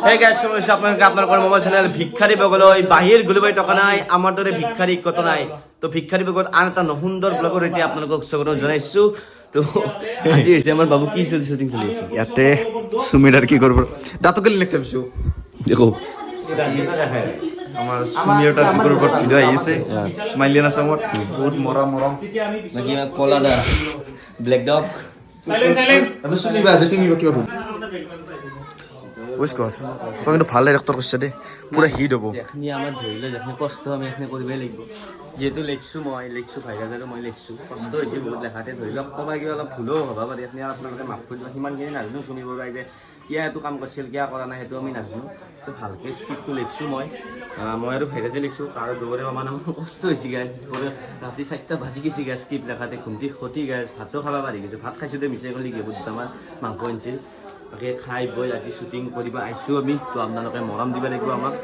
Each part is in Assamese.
হে গাইস সমস্যা আপনাকে আপনাৰ মোবাইল চ্যানেল ভিক্ষাৰি বগলৈ বাহিৰ গুলিবাই টকা নাই আমাৰ দৰে ভিক্ষাৰী কত নাই তো ভিক্ষাৰী বগত আন এটা সুন্দৰ ব্লগৰ সৈতে আপোনালোকক স্বাগতম জনাইছো তো আজি হৈছে আমাৰ বাবু কি শুটিং চলি আছে ইয়াতে সুমিৰাৰ কি কৰিব দাঁতকে লিখ কামছো দেখো আমাৰ সুমিৰাৰ কি কৰিব ভিডিঅ' আহিছে স্মাইলি না সমত বহুত মৰম নাকি কলা দা ব্লেক ডগ আমি সুমিবা আছে সুমিবা কি হ'ব বুঝছ তই কিন্তু ভালে ডক্টৰ কৈছে দে পুৰা হিট হ'ব যেখনি আমাৰ ধৰিলে যেখনি কষ্ট আমি এখনি কৰিবই লাগিব যেহেতু লিখছো ভাইৰাজ আৰু মই লিখছো কষ্ট হৈছে বহুত লেখাতে ধৰি লওক ক'বা কিবা অলপ ভুলো হ'ব পাৰে এখনি আপোনালোকে মাফ কৰি দিব সিমানখিনি নাজানো শুনিব পাই যে কিয় এইটো কাম কৰিছিল কিয় কৰা নাই সেইটো আমি নাজানো তো ভালকৈ স্ক্ৰিপ্টটো লিখছো মই আৰু ভাইৰাজে লিখছো আৰু দুবৰে মানে কষ্ট হৈছে গাইজ ৰাতি 4টা বাজি গৈছে গাইজ স্ক্ৰিপ্ট লেখাতে ঘুমটি খতি গাইজ ভাতো খাব পাৰি গৈছোঁ ভাত খাইছোঁ দে মিছাই গ'লি কি দুটামান মাংস আনিছিল তাকে খাই বৈ আজি শ্বুটিং কৰিব আহিছোঁ আমি তো আপোনালোকে মৰম দিব লাগিব আমাক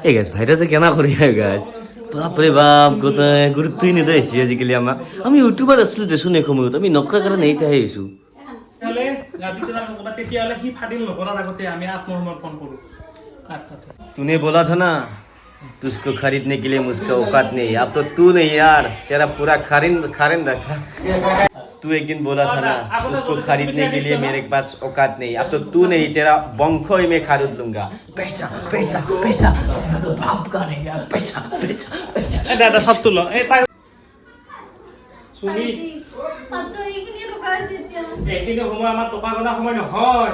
এই গাইজ ভাইৰাছে কেনা কৰি গাইজ বাপৰে বাপ গোটাই গুৰুত্বই নিদিয়ে আহিছে আজিকালি আমাক আমি ইউটিউবাৰ আছিলোঁ দেচোন এই সময়ত আমি নকৰা কাৰণে এতিয়া আহিছোঁ तूने बोला था ना तुझको खरीदने के लिए मुझका औकात नहीं अब तो तू नहीं यार तेरा पूरा खारिंदा तू एक दिन बोला था ना उसको खरीदने के लिए मेरे पास औकात नहीं अब तो तू नहीं तेरा बंखो ही मैं खरीद लूंगा पैसा पैसा पैसा बाप का नहीं यार पैसा पैसा पैसा दादा सब तुलो সুমি মাত্ৰ এইখিনি টকা আছে এতিয়া এইখিনি সময় আমাৰ টকা গনা সময় নহয়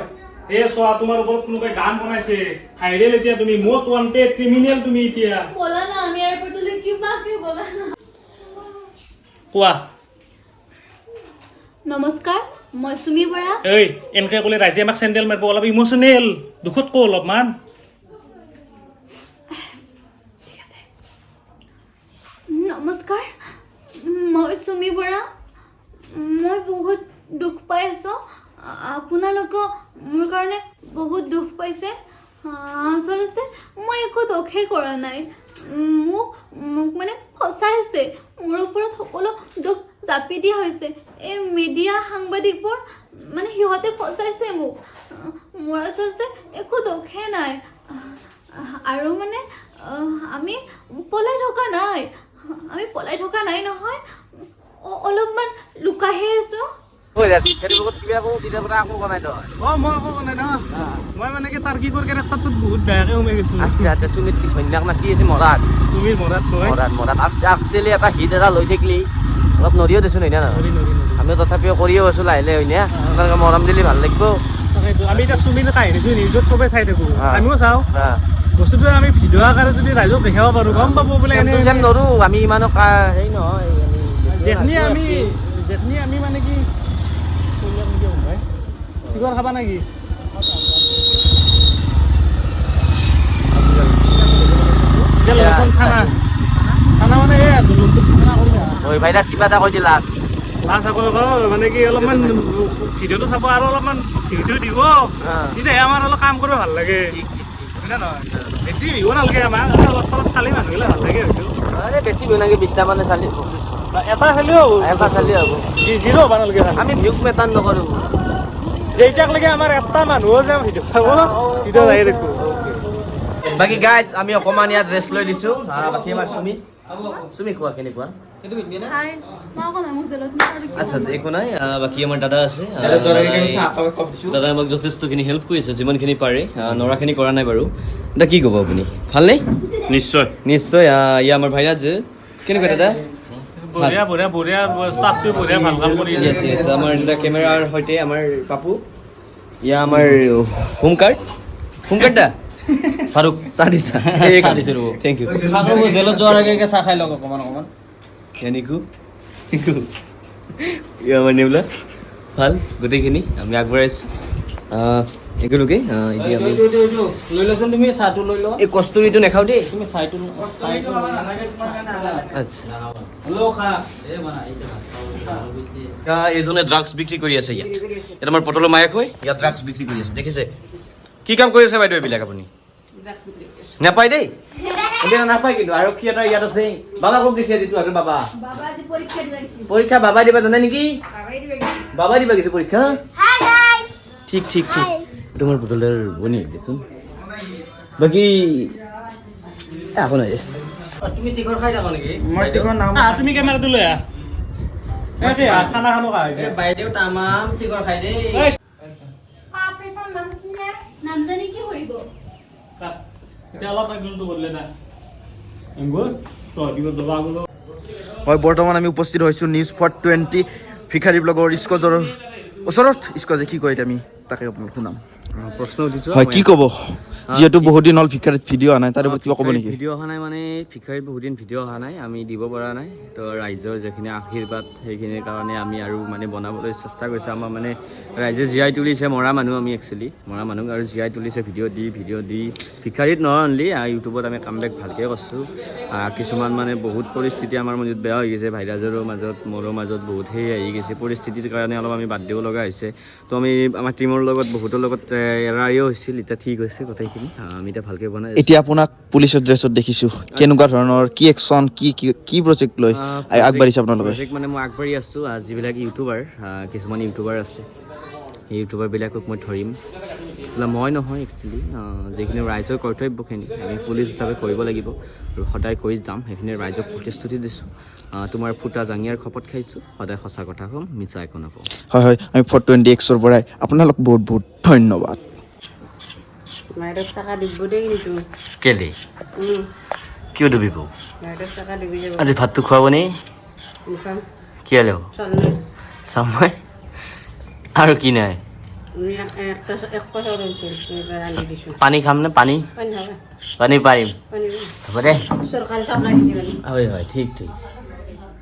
এই চোৱা তোমাৰ ওপৰত কোনোবাই গান বনাইছে ভাইৰেল এতিয়া তুমি মোষ্ট ওয়ান্টেড ক্ৰিমিনেল তুমি এতিয়া বলা না আমি এয়াৰপৰ্টলৈ কিবা কি বলা না কোৱা নমস্কাৰ মই সুমি বৰা এই এনকে ক'লে ৰাইজে আমাক চেণ্ডেল মাৰিব অলপ ইমোচনেল দুখত কো অলপমান ঠিক আছে নমস্কাৰ মই সুমি বৰা মই বহুত দুখ পাই আছোঁ আপোনালোকে মোৰ কাৰণে বহুত দুখ পাইছে আচলতে মই একো দোষেই কৰা নাই মোক মানে ফচাইছে মোৰ ওপৰত সকলো দুখ জাপি দিয়া হৈছে এই মিডিয়া সাংবাদিকবোৰ মানে সিহঁতে ফচাইছে মোক মোৰ আচলতে একো দোষেই নাই আৰু মানে আমি পলাই থকা নাই নহয় অলপমান লুকাইহে আছোঁ ঐ ৰাতি ফেৰি বগত কিবা কওঁ তেতিয়া পৰা আকৌ বনাই তই মই আকৌ বনাই ন মই মানে কি তাৰ কি কৰি কেৰেক্টাৰটোত বহুত বেয়াকৈ সোমাই গৈছোঁ আচ্ছা সুমিত ঘৈণীয়েক না কি আছে মৰাত চুমিৰ মৰাত নহয় একচুৱেলি এটা হিট এটা লৈ থাকিলি অলপ নৰিও দেচোন হয় না আমি তথাপিও কৰিও আছোঁ লাহে হয় না আপোনালোকে মৰম দিলে ভাল লাগিব আমি এতিয়া চুমিৰ কাহিনীটো নিউজত চবেই চাই থাকোঁ আমিও চাওঁ বস্তুটো আমি ভিডিঅ' আকাৰে যদি ৰাইজক দেখাব পাৰোঁ গম পাব বোলে এনে নৰো আমি ইমানো হেৰি নহয় যেখনি আমি মানে কি চিগৰ খাবা নেকি খানা মানে ঐ ভাইৰাছ কিবা এটা কৈ দিলা মানে কি অলপমান ভিডিঅ'টো চাব আৰু অলপমান ভিডিঅ' দিব তেতিয়াহে আমাৰ অলপ কাম কৰিব ভাল লাগে হয় নহয় বেছি বিহু নালাগে আমাক অলপ চলপ চালি মানুহবিলাক ভাল লাগে হয়তো বেছি বিহু নালাগে 20টা মানে চালি এটা চালিও এটা চালি হ'ব জিৰো হ'ব নালাগে আমি ভিউক মেটাৰ নকৰোঁ যেতিয়ালৈকে আমাৰ এটা মানুহো যে ভিডিঅ' চাব ভিডিঅ' চাই দেখো বাকী গাইজ আমি অকণমান ইয়াত ৰেষ্ট লৈ দিছোঁ বাকী আমাৰ চুমি কোৱা কেনেকুৱা হাই মই আকৌ নামক জেলত নাই আচ্ছা একো নাই বাকী আমাৰ দাদা আছে দাদাই আমাক যথেষ্টখিনি হেল্প কৰিছে যিমানখিনি পাৰে নৰাখিনি কৰা নাই বাৰু দাদা কি ক'ব আপুনি ভালনে নিশ্চয় নিশ্চয় ইয়া আমাৰ ভাইৰাজ কেনেকুৱা দাদা বঢ়িয়া ষ্টাফটো বঢ়িয়া ভাল কাম কৰি আছে আমাৰ দাদা কেমেৰাৰ সৈতে আমাৰ পাপু ইয়া আমাৰ হোমকাৰ্ড দা ফাৰুক চাহ দিছা থেংক ইউ জেলত যোৱাৰ আগে চাহ খাই লওক অকণমান নিকু ইয়া আমাৰ নেবলা ভাল গোটেইখিনি আমি আগবঢ়াইছোঁ এগুলোকে এতিয়া আমি লৈ লোৱাচোন তুমি চাহটো লৈ লোৱা এই কস্তুৰীটো নাখাওঁ দেই তুমি চাহটো আচ্ছা লৈ খা এইজনে ড্ৰাগছ বিক্ৰী কৰি আছে ইয়াত ইয়াত আমাৰ পটলৰ মায়েক হৈ ইয়াত ড্ৰাগছ বিক্ৰী কৰি আছে দেখিছে কি কাম কৰি আছে বাইদেউ এইবিলাক আপুনি নাপায় দেই এতিয়া নাপায় কিন্তু আৰক্ষী এটা ইয়াত আছে বাবা ক'ত গৈছে যিটো আৰু বাবা পৰীক্ষা বাবাই দিবা জানে নেকি বাবাই দিবা গৈছে পৰীক্ষা ঠিক ঠিক ঠিক তোমাৰ পুতলৰ বনি দেচোন বাকী একো নাই তুমি চিখৰ খাই থাকা নেকি মই চিকন নাম তুমি কেমেৰাটো লৈ আহ খানা খানো খা বাইদেউ তামাম চিখৰ খাই দেই নাম জানি কি কৰিব এতিয়া অলপ একজনটো বদলে না এংগুৰ তই দিব দবা গলো হয় বৰ্তমান আমি উপস্থিত হৈছোঁ নিউজ 420 ভিখাৰী ব্লগৰ স্কজৰ ওচৰত স্কজে কি কয় এতিয়া আমি তাকে আপোনালোক শুনাম প্ৰশ্ন উঠিছোঁ হয় কি ক'ব যিহেতু বহুত দিন হ'ল ভিখাৰীত ভিডিঅ' অহা নাই তাৰ ওপৰত কিবা ক'ব নেকি ভিডিঅ' অহা নাই মানে ভিখাৰীত বহুত দিন ভিডিঅ' অহা নাই আমি দিব পৰা নাই তো ৰাইজৰ যিখিনি আশীৰ্বাদ সেইখিনিৰ কাৰণে আমি আৰু মানে বনাবলৈ চেষ্টা কৰিছোঁ আমাৰ মানে ৰাইজে জীয়াই তুলিছে মৰা মানুহ আমি একচুৱেলি মৰা মানুহ আৰু জীয়াই তুলিছে ভিডিঅ' দি ভিখাৰীত নহয় অনলি ইউটিউবত আমি কামবেক ভালকৈ কৰিছোঁ কিছুমান মানে বহুত পৰিস্থিতি আমাৰ মাজত বেয়া হৈ গৈছে ভাইৰাজৰো মাজত মোৰো মাজত বহুত সেই আহি গৈছে পৰিস্থিতিৰ কাৰণে অলপ আমি বাদ দিব লগা হৈছে তো আমি আমাৰ টীমৰ লগত বহুতৰ লগত এৰাইও হৈছিল এতিয়া ঠিক হৈছে গোটেইখিনি আমি এতিয়া ভালকৈ বনাই এতিয়া আপোনাক পুলিচৰ ড্ৰেছত দেখিছোঁ কেনেকুৱা ধৰণৰ কি একশ্যন কি প্ৰজেক্ট লৈ আগবাঢ়িছে আপোনালোকে প্ৰজেক্ট মানে মই আগবাঢ়ি আছোঁ যিবিলাক ইউটিউবাৰ কিছুমান ইউটিউবাৰ আছে সেই ইউটিউবাৰবিলাকক মই ধৰিম মই নহয় একচুৱেলি যিখিনি ৰাইজৰ কৰ্তব্যখিনি আমি পুলিচ হিচাপে কৰিব লাগিব আৰু সদায় কৰি যাম সেইখিনি ৰাইজক প্ৰতিশ্ৰুতি দিছোঁ তোমাৰ ফুটা জাঙিয়াৰ খপত খাইছোঁ সদায় সঁচা কথা ক'ম মিছা একো নকওঁ হয় হয় আমি 420 এক্সৰ পৰাই আপোনালোক বহুত বহুত ধন্যবাদ মাইৰত টকা দিব দেই কিন্তু কেলে কিয় ডুবিব মাইৰত টকা দিবি যাব আজি ভাতটো খুৱাব নে মুখাম কি হ'লেও চলনে চাম মই আৰু কি নাই এক পইচা ৰৈছিল ৰান্ধি দিছোঁ পানী খাম নে পানী পানী খাবা পানী পাৰিম পানী হ'ব দে চৰকাৰে চাপ্লাই দিছে মানে হয় হয় ঠিক ঠিক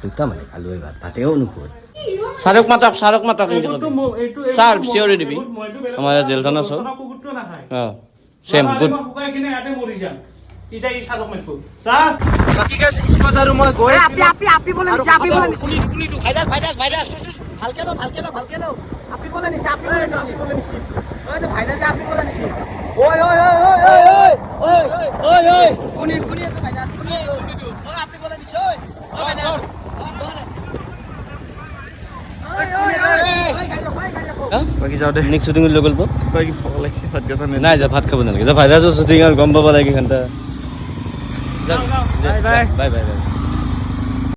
দুটা মানে আলুৱে ভাত ভাতেও নোখোৱাই ছাৰক মাতক ছাৰ চিঞৰি দিবি আমাৰ জেলখানা চব কুকুৰটো নাখায় অঁ চেম গুড শুকাই কিনে ইয়াতে মৰি যাম এতিয়া ই চালক মাৰিছো ছাৰ বাকী যাওঁ দে নেক্সট শ্বুটিং লৈ গ'ল বাকী ভোক লাগিছে ভাত কেইটা নাই যা ভাত খাব নালাগে যা ভাইৰাছৰ শ্বুটিং আৰু গম পাব লাগে ঘণ্টা বাই বাই